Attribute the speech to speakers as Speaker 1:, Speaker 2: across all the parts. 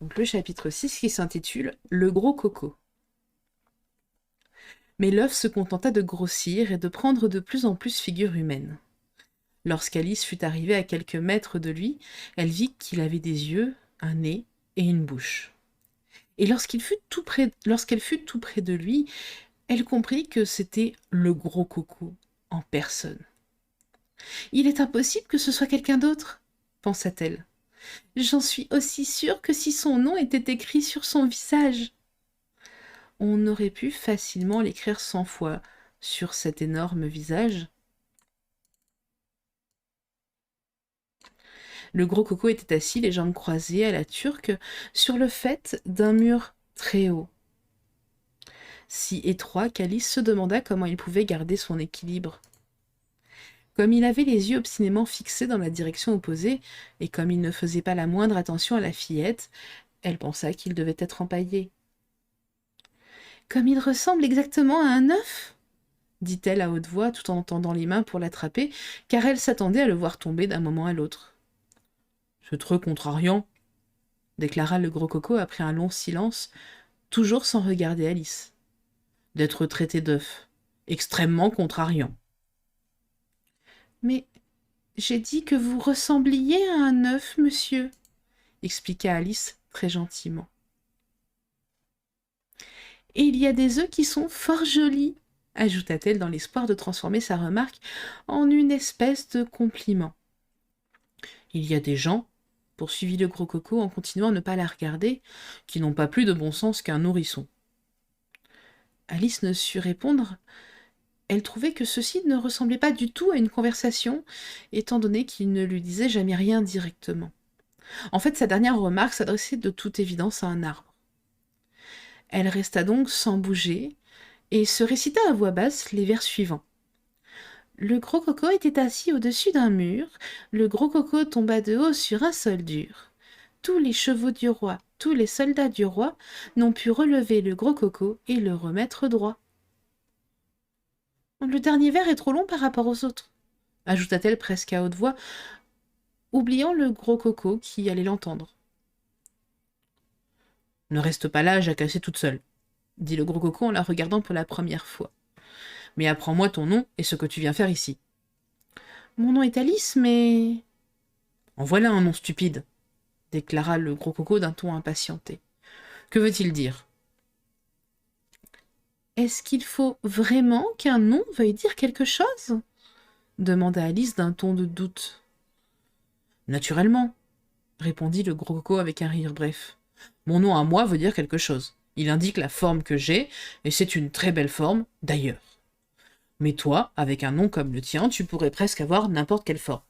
Speaker 1: Donc le chapitre 6 qui s'intitule « Le gros coco ». Mais l'œuf se contenta de grossir et de prendre de plus en plus figure humaine. Lorsqu'Alice fut arrivée à quelques mètres de lui, elle vit qu'il avait des yeux, un nez et une bouche. Et lorsqu'elle fut tout près de lui, elle comprit que c'était le gros coco en personne. « Il est impossible que ce soit quelqu'un d'autre, » pensa-t-elle. « J'en suis aussi sûre que si son nom était écrit sur son visage. » On aurait pu facilement l'écrire 100 fois sur cet énorme visage. Le gros coco était assis, les jambes croisées à la turque, sur le faîte d'un mur très haut, si étroit qu'Alice se demanda comment il pouvait garder son équilibre. Comme il avait les yeux obstinément fixés dans la direction opposée, et comme il ne faisait pas la moindre attention à la fillette, elle pensa qu'il devait être empaillé. « Comme il ressemble exactement à un œuf !» dit-elle à haute voix, tout en tendant les mains pour l'attraper, car elle s'attendait à le voir tomber d'un moment à l'autre. « C'est très contrariant, » déclara le gros coco après un long silence, toujours sans regarder Alice. « D'être traité d'œuf. Extrêmement contrariant. »« Mais j'ai dit que vous ressembliez à un œuf, monsieur, » expliqua Alice très gentiment. « Et il y a des œufs qui sont fort jolis, » ajouta-t-elle dans l'espoir de transformer sa remarque en une espèce de compliment. « Il y a des gens, » poursuivit le gros coco en continuant à ne pas la regarder, « qui n'ont pas plus de bon sens qu'un nourrisson. » Alice ne sut répondre. Elle trouvait que ceci ne ressemblait pas du tout à une conversation, étant donné qu'il ne lui disait jamais rien directement. En fait, sa dernière remarque s'adressait de toute évidence à un arbre. Elle resta donc sans bouger, et se récita à voix basse les vers suivants. Le gros coco était assis au-dessus d'un mur, le gros coco tomba de haut sur un sol dur. Tous les chevaux du roi, tous les soldats du roi n'ont pu relever le gros coco et le remettre droit. Le dernier vers est trop long par rapport aux autres, ajouta-t-elle presque à haute voix, oubliant le gros coco qui allait l'entendre. « Ne reste pas là à jacasser toute seule, » dit le gros coco en la regardant pour la première fois. « Mais apprends-moi ton nom et ce que tu viens faire ici. »« Mon nom est Alice, mais... » »« En voilà un nom stupide, » déclara le gros coco d'un ton impatienté. « Que veut-il dire ?»« Est-ce qu'il faut vraiment qu'un nom veuille dire quelque chose ?» demanda Alice d'un ton de doute. « Naturellement, » répondit le gros coco avec un rire bref. « Mon nom à moi veut dire quelque chose. Il indique la forme que j'ai, et c'est une très belle forme, d'ailleurs. Mais toi, avec un nom comme le tien, tu pourrais presque avoir n'importe quelle forme. »«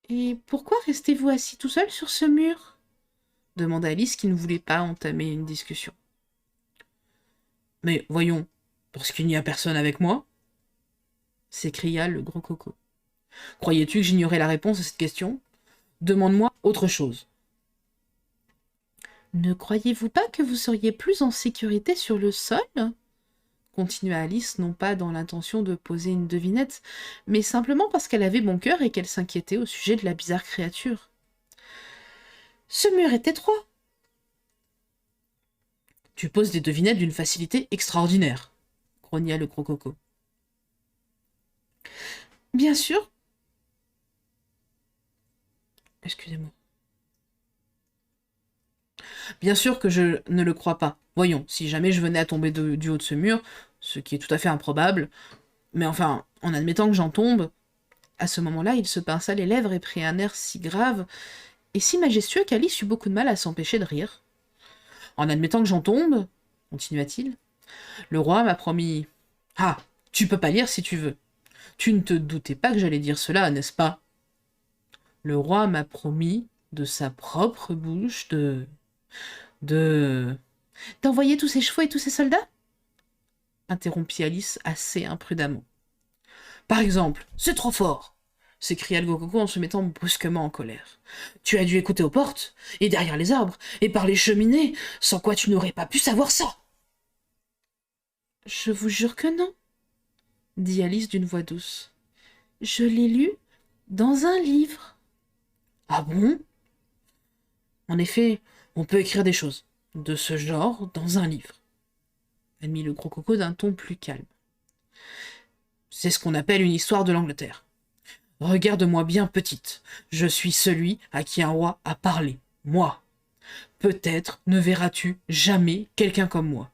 Speaker 1: Et pourquoi restez-vous assis tout seul sur ce mur ?» demanda Alice, qui ne voulait pas entamer une discussion. « Mais voyons, parce qu'il n'y a personne avec moi ?» s'écria le gros coco. « Croyais-tu que j'ignorais la réponse à cette question ? Demande-moi autre chose. » « Ne croyez-vous pas que vous seriez plus en sécurité sur le sol ?» continua Alice, non pas dans l'intention de poser une devinette, mais simplement parce qu'elle avait bon cœur et qu'elle s'inquiétait au sujet de la bizarre créature. « Ce mur est étroit. »« Tu poses des devinettes d'une facilité extraordinaire, » grogna le gros coco. « Bien sûr. » Excusez-moi. « Bien sûr que je ne le crois pas. Voyons, si jamais je venais à tomber du haut de ce mur, ce qui est tout à fait improbable, mais enfin, en admettant que j'en tombe... » À ce moment-là, il se pinça les lèvres et prit un air si grave et si majestueux qu'Alice eut beaucoup de mal à s'empêcher de rire. « En admettant que j'en tombe, » continua-t-il, « le roi m'a promis... »« Ah, tu peux pas lire si tu veux. Tu ne te doutais pas que j'allais dire cela, n'est-ce pas ? Le roi m'a promis, de sa propre bouche, d'envoyer tous ses chevaux et tous ses soldats ?» interrompit Alice assez imprudemment. « Par exemple, c'est trop fort !» s'écria le gros coco en se mettant brusquement en colère. « Tu as dû écouter aux portes, et derrière les arbres, et par les cheminées, sans quoi tu n'aurais pas pu savoir ça !»« Je vous jure que non, » dit Alice d'une voix douce. « Je l'ai lu dans un livre. »« Ah bon ? En effet, on peut écrire des choses de ce genre dans un livre, admit le gros coco d'un ton plus calme. C'est ce qu'on appelle une histoire de l'Angleterre. Regarde-moi bien petite, je suis celui à qui un roi a parlé, moi. Peut-être ne verras-tu jamais quelqu'un comme moi.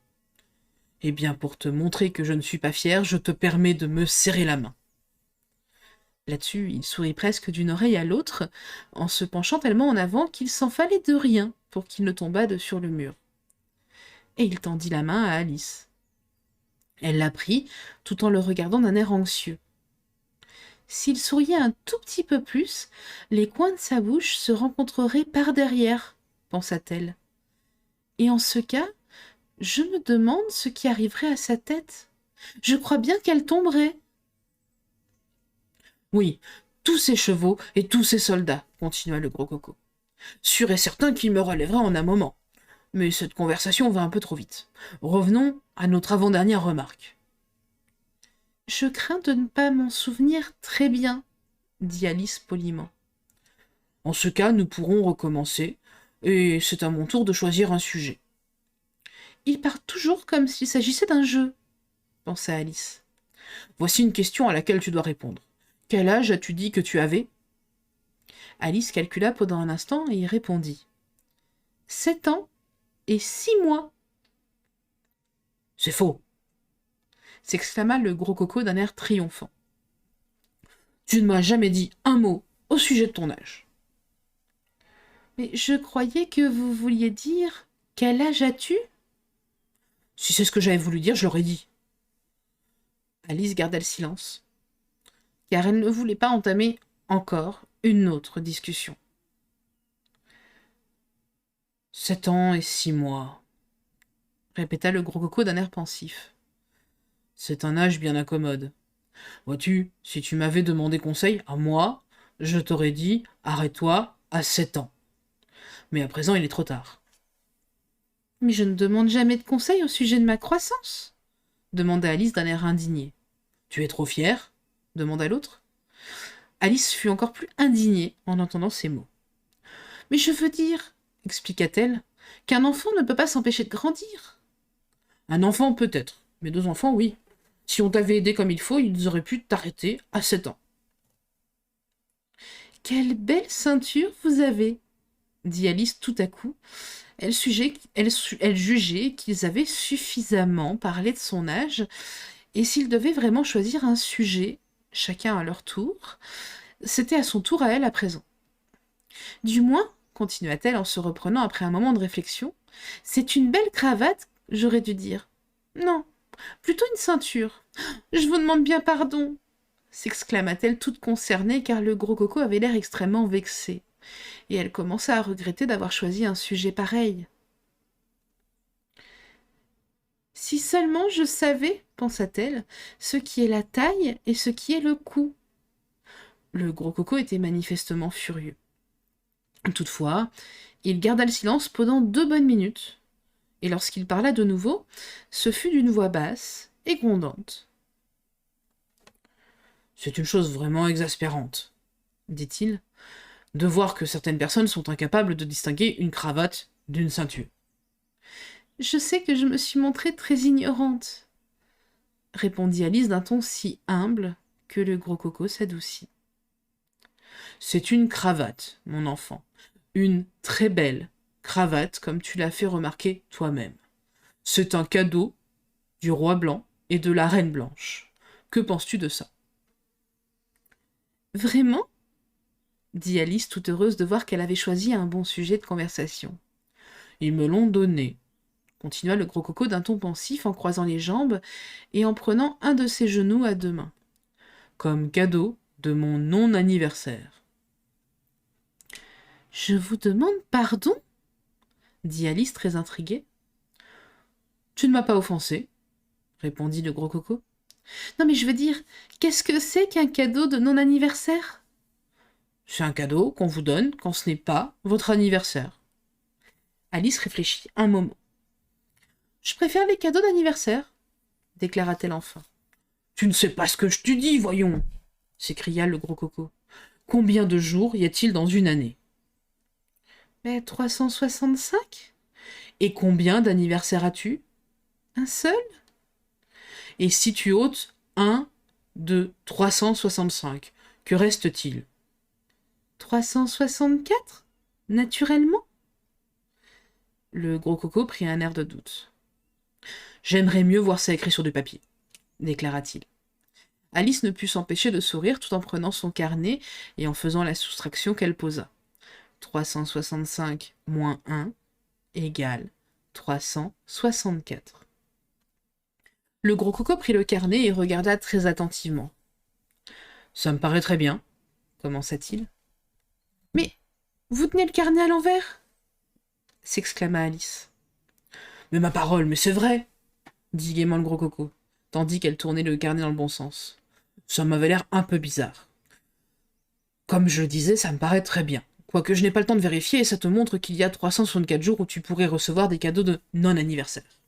Speaker 1: Eh bien, pour te montrer que je ne suis pas fier, je te permets de me serrer la main. Là-dessus, il sourit presque d'une oreille à l'autre, en se penchant tellement en avant qu'il s'en fallait de rien pour qu'il ne tombât de sur le mur. Et il tendit la main à Alice. Elle la prit, tout en le regardant d'un air anxieux. S'il souriait un tout petit peu plus, les coins de sa bouche se rencontreraient par derrière, pensa-t-elle. Et en ce cas, je me demande ce qui arriverait à sa tête. Je crois bien qu'elle tomberait. Oui, tous ces chevaux et tous ces soldats, continua le gros coco. Sûr et certain qu'il me relèvera en un moment. Mais cette conversation va un peu trop vite. Revenons à notre avant-dernière remarque. Je crains de ne pas m'en souvenir très bien, dit Alice poliment. En ce cas, nous pourrons recommencer, et c'est à mon tour de choisir un sujet. Il part toujours comme s'il s'agissait d'un jeu, pensa Alice. Voici une question à laquelle tu dois répondre. Quel âge as-tu dit que tu avais ? Alice calcula pendant un instant et y répondit. 7 ans et 6 mois. C'est faux, s'exclama le gros coco d'un air triomphant. Tu ne m'as jamais dit un mot au sujet de ton âge. Mais je croyais que vous vouliez dire quel âge as-tu ? Si c'est ce que j'avais voulu dire, je l'aurais dit. Alice garda le silence, car elle ne voulait pas entamer encore une autre discussion. 7 ans et 6 mois, répéta le gros coco d'un air pensif. C'est un âge bien incommode. Vois-tu, si tu m'avais demandé conseil à moi, je t'aurais dit arrête-toi à 7 ans. Mais à présent, il est trop tard. Mais je ne demande jamais de conseil au sujet de ma croissance, demanda Alice d'un air indigné. Tu es trop fière ? demanda l'autre. Alice fut encore plus indignée en entendant ces mots. Mais je veux dire, expliqua-t-elle, qu'un enfant ne peut pas s'empêcher de grandir. Un enfant peut-être, mais 2 enfants, oui. Si on t'avait aidé comme il faut, ils auraient pu t'arrêter à 7 ans. Quelle belle ceinture vous avez, dit Alice tout à coup. Elle jugeait qu'ils avaient suffisamment parlé de son âge, et s'ils devaient vraiment choisir un sujet, chacun à leur tour, c'était à son tour à elle à présent. Du moins, continua-t-elle en se reprenant après un moment de réflexion, c'est une belle cravate, j'aurais dû dire. Non, plutôt une ceinture. Je vous demande bien pardon, s'exclama-t-elle toute concernée car le gros coco avait l'air extrêmement vexé, et elle commença à regretter d'avoir choisi un sujet pareil. Si seulement je savais, pensa-t-elle, ce qui est la taille et ce qui est le cou. Le gros coco était manifestement furieux. Toutefois, il garda le silence pendant 2 bonnes minutes, et lorsqu'il parla de nouveau, ce fut d'une voix basse et grondante. C'est une chose vraiment exaspérante, dit-il, de voir que certaines personnes sont incapables de distinguer une cravate d'une ceinture. Je sais que je me suis montrée très ignorante, répondit Alice d'un ton si humble que le gros coco s'adoucit. C'est une cravate, mon enfant, une très belle cravate comme tu l'as fait remarquer toi-même. C'est un cadeau du roi blanc et de la reine blanche. Que penses-tu de ça ? Vraiment ? dit Alice tout heureuse de voir qu'elle avait choisi un bon sujet de conversation. Ils me l'ont donné, continua le gros coco d'un ton pensif en croisant les jambes et en prenant un de ses genoux à 2 mains. Comme cadeau de mon non-anniversaire. Je vous demande pardon ? dit Alice très intriguée. Tu ne m'as pas offensé, répondit le gros coco. Non mais je veux dire, qu'est-ce que c'est qu'un cadeau de non-anniversaire ? C'est un cadeau qu'on vous donne quand ce n'est pas votre anniversaire. Alice réfléchit un moment. Je préfère les cadeaux d'anniversaire, déclara-t-elle enfin. Tu ne sais pas ce que je te dis, voyons, s'écria le gros coco. Combien de jours y a-t-il dans une année ? Mais 365? Et combien d'anniversaires as-tu? Un seul? Et si tu ôtes 1 de 365, que reste-t-il? 364? Naturellement? Le gros coco prit un air de doute. J'aimerais mieux voir ça écrit sur du papier, déclara-t-il. Alice ne put s'empêcher de sourire tout en prenant son carnet et en faisant la soustraction qu'elle posa. 365 moins 1 égale 364. Le gros coco prit le carnet et regarda très attentivement. Ça me paraît très bien, commença-t-il. Mais vous tenez le carnet à l'envers? S'exclama Alice. Mais ma parole, mais c'est vrai, dit gaiement le gros coco, tandis qu'elle tournait le carnet dans le bon sens. Ça m'avait l'air un peu bizarre. Comme je le disais, ça me paraît très bien. Quoique je n'ai pas le temps de vérifier, et ça te montre qu'il y a 364 jours où tu pourrais recevoir des cadeaux de non-anniversaire.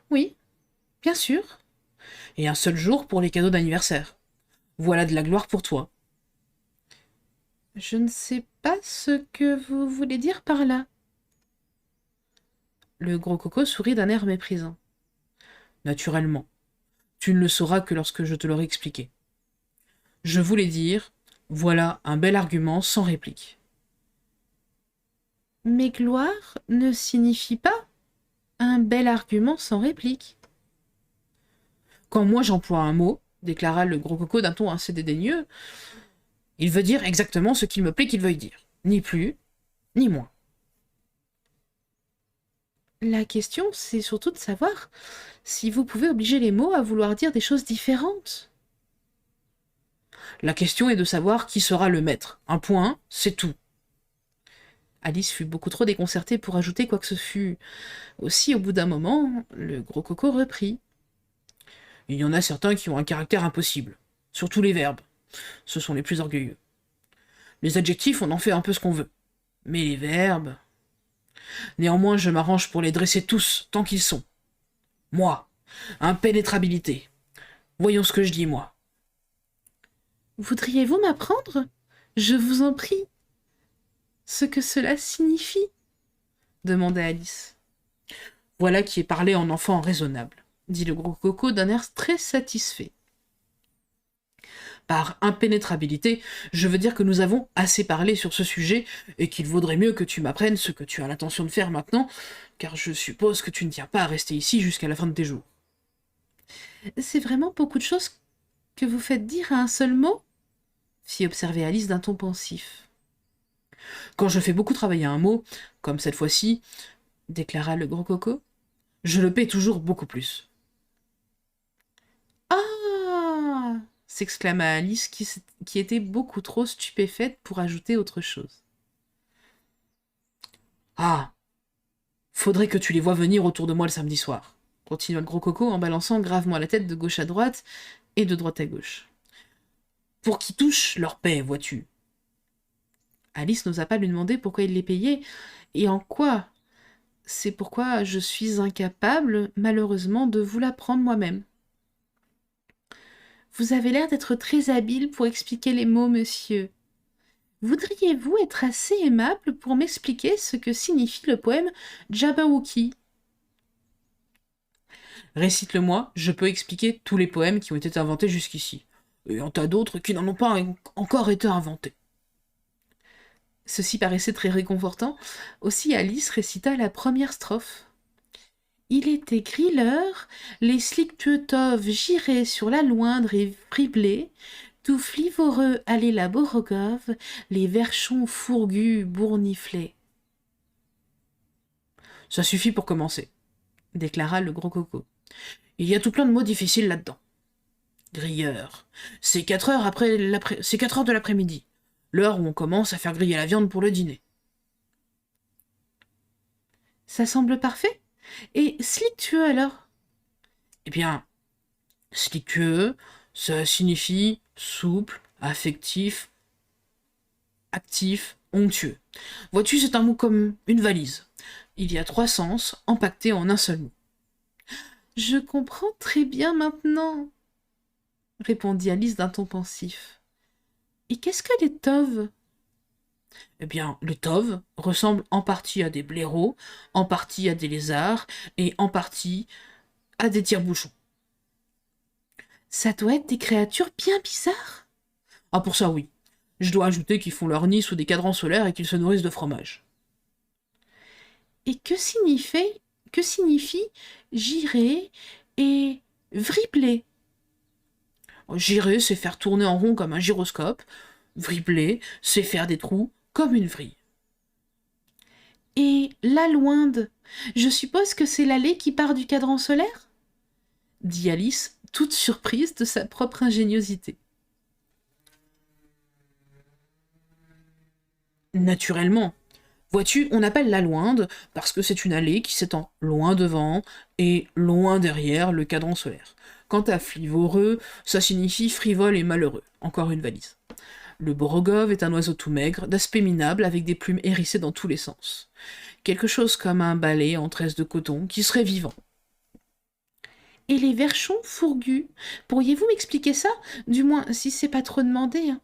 Speaker 1: Oui, bien sûr. Et un seul jour pour les cadeaux d'anniversaire. Voilà de la gloire pour toi. Je ne sais pas ce que vous voulez dire par là. Le gros coco sourit d'un air méprisant. Naturellement. Tu ne le sauras que lorsque je te l'aurai expliqué. Je voulais dire, voilà un bel argument sans réplique. Mais gloire ne signifie pas un bel argument sans réplique. Quand moi j'emploie un mot, déclara le gros coco d'un ton assez dédaigneux, il veut dire exactement ce qu'il me plaît qu'il veuille dire. Ni plus, ni moins. La question, c'est surtout de savoir si vous pouvez obliger les mots à vouloir dire des choses différentes. La question est de savoir qui sera le maître. Un point, c'est tout. Alice fut beaucoup trop déconcertée pour ajouter quoi que ce fût. Aussi, au bout d'un moment, le gros coco reprit. Il y en a certains qui ont un caractère impossible. Surtout les verbes. Ce sont les plus orgueilleux. Les adjectifs, on en fait un peu ce qu'on veut. Mais les verbes... Néanmoins, je m'arrange pour les dresser tous, tant qu'ils sont. Moi, impénétrabilité. Voyons ce que je dis, moi. Voudriez-vous m'apprendre? Je vous en prie. Ce que cela signifie? Demanda Alice. Voilà qui est parlé en enfant raisonnable, dit le gros coco d'un air très satisfait. Par impénétrabilité, je veux dire que nous avons assez parlé sur ce sujet et qu'il vaudrait mieux que tu m'apprennes ce que tu as l'intention de faire maintenant, car je suppose que tu ne tiens pas à rester ici jusqu'à la fin de tes jours. C'est vraiment beaucoup de choses que vous faites dire à un seul mot? Fit observer Alice d'un ton pensif. Quand je fais beaucoup travailler un mot, comme cette fois-ci, déclara le gros coco, je le paie toujours beaucoup plus. Ah! S'exclama Alice qui était beaucoup trop stupéfaite pour ajouter autre chose. Ah! Faudrait que tu les vois venir autour de moi le samedi soir, continua le gros coco en balançant gravement la tête de gauche à droite et de droite à gauche. Pour qu'ils touchent leur paie, vois-tu. Alice n'osa pas lui demander pourquoi il les payait et en quoi. C'est pourquoi je suis incapable, malheureusement, de vous l'apprendre moi-même. Vous avez l'air d'être très habile pour expliquer les mots, monsieur. Voudriez-vous être assez aimable pour m'expliquer ce que signifie le poème Jabberwocky? Récite-le-moi, je peux expliquer tous les poèmes qui ont été inventés jusqu'ici. Et un tas d'autres qui n'en ont pas encore été inventés. Ceci paraissait très réconfortant. Aussi Alice récita la première strophe. Il était grilleur, les slictuetov giraient sur la loindre et friblés, tout flivoreux allaient la Borogov, les verchons fourgus bourniflaient. Ça suffit pour commencer, déclara le gros coco. Il y a tout plein de mots difficiles là-dedans. Grilleur. C'est 4 heures c'est 4 heures de l'après-midi. L'heure où on commence à faire griller la viande pour le dîner. Ça semble parfait. Et slictueux alors? Eh bien, slictueux, ça signifie souple, affectif, actif, onctueux. Vois-tu, c'est un mot comme une valise. Il y a 3 sens empaquetés en un seul mot. Je comprends très bien maintenant, répondit Alice d'un ton pensif. Et qu'est-ce que les tov? Eh bien, les tauves ressemblent en partie à des blaireaux, en partie à des lézards, et en partie à des tire-bouchons.
Speaker 2: Ça doit être des créatures bien bizarres.
Speaker 1: Ah, pour ça, oui. Je dois ajouter qu'ils font leur nid sous des cadrans solaires et qu'ils se nourrissent de fromage.
Speaker 2: Et que signifie girer et vribler?
Speaker 1: Girer, c'est faire tourner en rond comme un gyroscope. Vribler, c'est faire des trous comme une vrille.
Speaker 2: Et la loinde, je suppose que c'est l'allée qui part du cadran solaire?
Speaker 1: Dit Alice, toute surprise de sa propre ingéniosité. Naturellement. Vois-tu, on appelle la loinde parce que c'est une allée qui s'étend loin devant et loin derrière le cadran solaire. Quant à flivoreux, ça signifie frivole et malheureux. Encore une valise. Le borogov est un oiseau tout maigre, d'aspect minable, avec des plumes hérissées dans tous les sens. Quelque chose comme un balai en tresse de coton qui serait vivant.
Speaker 2: Et les verchons fourgus, pourriez-vous m'expliquer ça? Du moins, si c'est pas trop demandé, hein.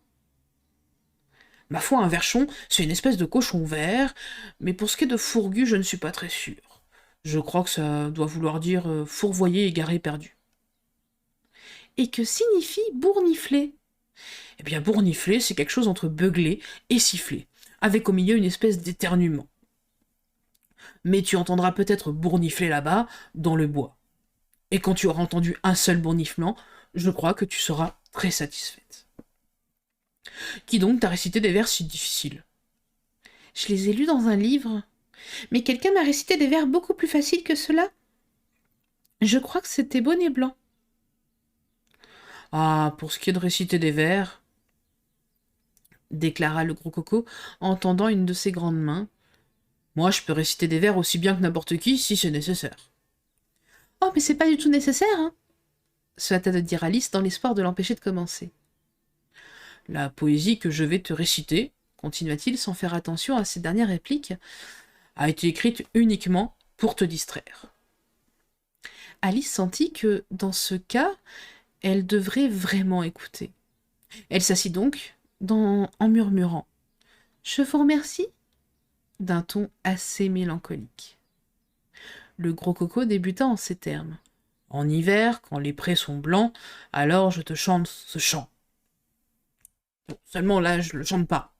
Speaker 1: Ma foi, un verchon, c'est une espèce de cochon vert, mais pour ce qui est de fourgu, je ne suis pas très sûr. Je crois que ça doit vouloir dire fourvoyer, égaré, perdu.
Speaker 2: Et que signifie bournifler?
Speaker 1: Eh bien, bournifler, c'est quelque chose entre beugler et siffler, avec au milieu une espèce d'éternuement. Mais tu entendras peut-être bournifler là-bas, dans le bois. Et quand tu auras entendu un seul bourniflement, je crois que tu seras très satisfaite. Qui donc t'a récité des vers si difficiles?
Speaker 2: Je les ai lus dans un livre. Mais quelqu'un m'a récité des vers beaucoup plus faciles que cela. Je crois que c'était Bonnet Blanc.
Speaker 1: Ah, pour ce qui est de réciter des vers, déclara le gros coco en tendant une de ses grandes mains, moi je peux réciter des vers aussi bien que n'importe qui si c'est nécessaire.
Speaker 2: Oh, mais c'est pas du tout nécessaire, hein, se hâta de dire Alice dans l'espoir de l'empêcher de commencer.
Speaker 1: La poésie que je vais te réciter, continua-t-il sans faire attention à ses dernières répliques, a été écrite uniquement pour te distraire.
Speaker 2: Alice sentit que, dans ce cas, elle devrait vraiment écouter. Elle s'assit donc, en murmurant « Je vous remercie » d'un ton assez mélancolique.
Speaker 1: Le gros coco débuta en ces termes. En hiver, quand les prés sont blancs, alors je te chante ce chant. Bon, seulement là, je le chante pas,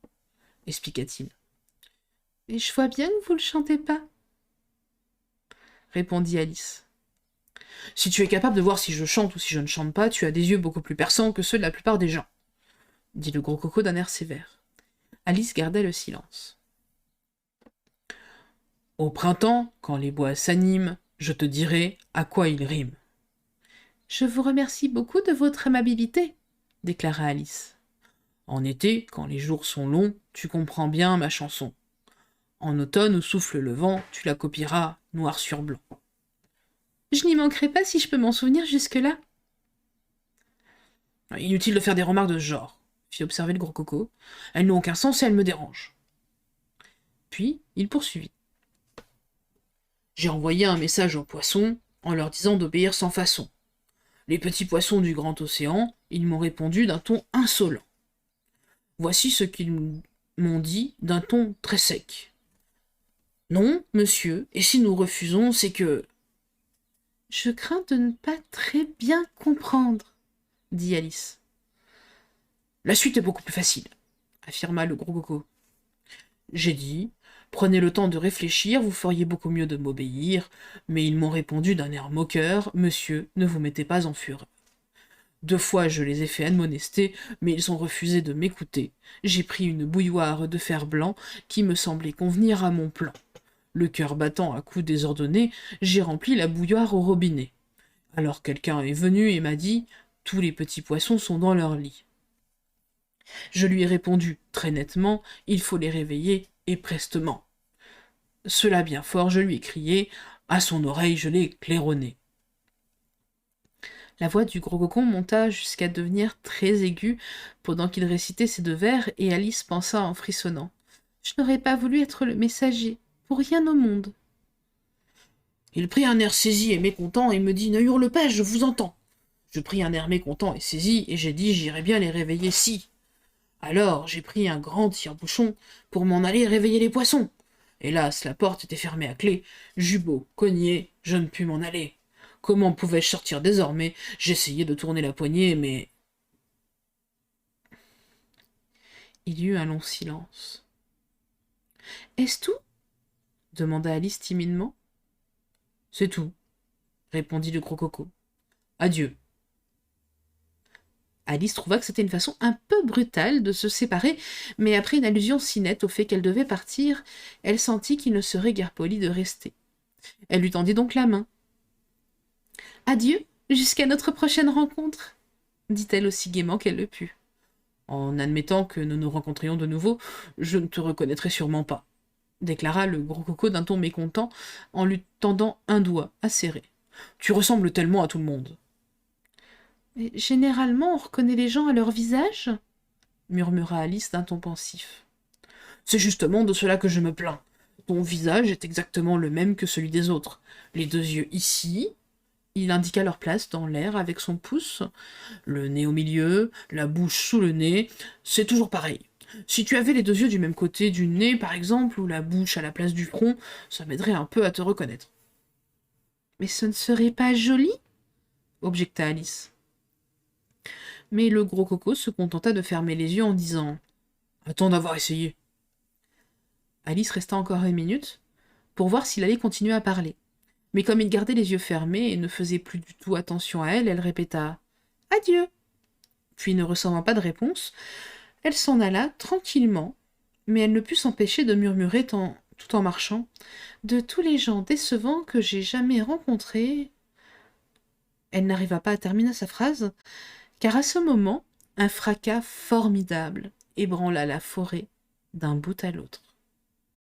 Speaker 1: expliqua-t-il.
Speaker 2: Et je vois bien que vous le chantez pas,
Speaker 1: répondit Alice. Si tu es capable de voir si je chante ou si je ne chante pas, tu as des yeux beaucoup plus perçants que ceux de la plupart des gens, dit le gros coco d'un air sévère. Alice garda le silence. Au printemps, quand les bois s'animent, je te dirai à quoi ils riment.
Speaker 2: Je vous remercie beaucoup de votre amabilité, déclara Alice.
Speaker 1: En été, quand les jours sont longs, tu comprends bien ma chanson. En automne, où souffle le vent, tu la copieras noir sur blanc.
Speaker 2: Je n'y manquerai pas si je peux m'en souvenir jusque-là.
Speaker 1: Inutile de faire des remarques de ce genre, fit observer le gros coco. Elles n'ont aucun sens et elles me dérangent. Puis, il poursuivit. J'ai envoyé un message aux poissons en leur disant d'obéir sans façon. Les petits poissons du grand océan, ils m'ont répondu d'un ton insolent. Voici ce qu'ils m'ont dit d'un ton très sec. Non, monsieur, et si nous refusons, c'est que...
Speaker 2: Je crains de ne pas très bien comprendre, dit Alice.
Speaker 1: La suite est beaucoup plus facile, affirma le gros coco. J'ai dit, prenez le temps de réfléchir, vous feriez beaucoup mieux de m'obéir, mais ils m'ont répondu d'un air moqueur, monsieur, ne vous mettez pas en fureur. 2 fois je les ai fait admonester, mais ils ont refusé de m'écouter. J'ai pris une bouilloire de fer blanc qui me semblait convenir à mon plan. Le cœur battant à coups désordonnés, j'ai rempli la bouilloire au robinet. Alors quelqu'un est venu et m'a dit « Tous les petits poissons sont dans leur lit ». Je lui ai répondu très nettement « Il faut les réveiller et prestement ». Cela bien fort, je lui ai crié, à son oreille je l'ai claironné.
Speaker 2: La voix du gros cocon monta jusqu'à devenir très aiguë pendant qu'il récitait ces 2 vers, et Alice pensa en frissonnant. Je n'aurais pas voulu être le messager, pour rien au monde.
Speaker 1: Il prit un air saisi et mécontent et me dit « Ne hurle pas, je vous entends ». Je pris un air mécontent et saisi, et j'ai dit « J'irai bien les réveiller si ». Alors j'ai pris un grand tire-bouchon pour m'en aller réveiller les poissons. Hélas, la porte était fermée à clé. J'eus beau cogner, je ne pus m'en aller. Comment pouvais-je sortir désormais? J'essayai de tourner la poignée, mais...
Speaker 2: Il y eut un long silence. « Est-ce tout ?» demanda Alice timidement.
Speaker 1: « C'est tout, » répondit le gros coco. « Adieu. »
Speaker 2: Alice trouva que c'était une façon un peu brutale de se séparer, mais après une allusion si nette au fait qu'elle devait partir, elle sentit qu'il ne serait guère poli de rester. Elle lui tendit donc la main. « Adieu, jusqu'à notre prochaine rencontre !» dit-elle aussi gaiement qu'elle le put.
Speaker 1: « En admettant que nous nous rencontrions de nouveau, je ne te reconnaîtrai sûrement pas, » déclara le gros coco d'un ton mécontent en lui tendant un doigt acéré. « Tu ressembles tellement à tout le monde. »
Speaker 2: « Mais généralement, on reconnaît les gens à leur visage ?» murmura Alice d'un ton pensif.
Speaker 1: « C'est justement de cela que je me plains. Ton visage est exactement le même que celui des autres. Les deux yeux ici, il indiqua leur place dans l'air avec son pouce, le nez au milieu, la bouche sous le nez, c'est toujours pareil. Si tu avais les deux yeux du même côté du nez, par exemple, ou la bouche à la place du front, ça m'aiderait un peu à te reconnaître. »«
Speaker 2: Mais ce ne serait pas joli ?» objecta Alice.
Speaker 1: Mais le gros coco se contenta de fermer les yeux en disant « Attends d'avoir essayé. »
Speaker 2: Alice resta encore une minute pour voir s'il allait continuer à parler. Mais comme il gardait les yeux fermés et ne faisait plus du tout attention à elle, elle répéta « Adieu !» Puis, ne recevant pas de réponse, elle s'en alla tranquillement, mais elle ne put s'empêcher de murmurer tout en marchant « De tous les gens décevants que j'ai jamais rencontrés... » Elle n'arriva pas à terminer sa phrase, car à ce moment, un fracas formidable ébranla la forêt d'un bout à l'autre.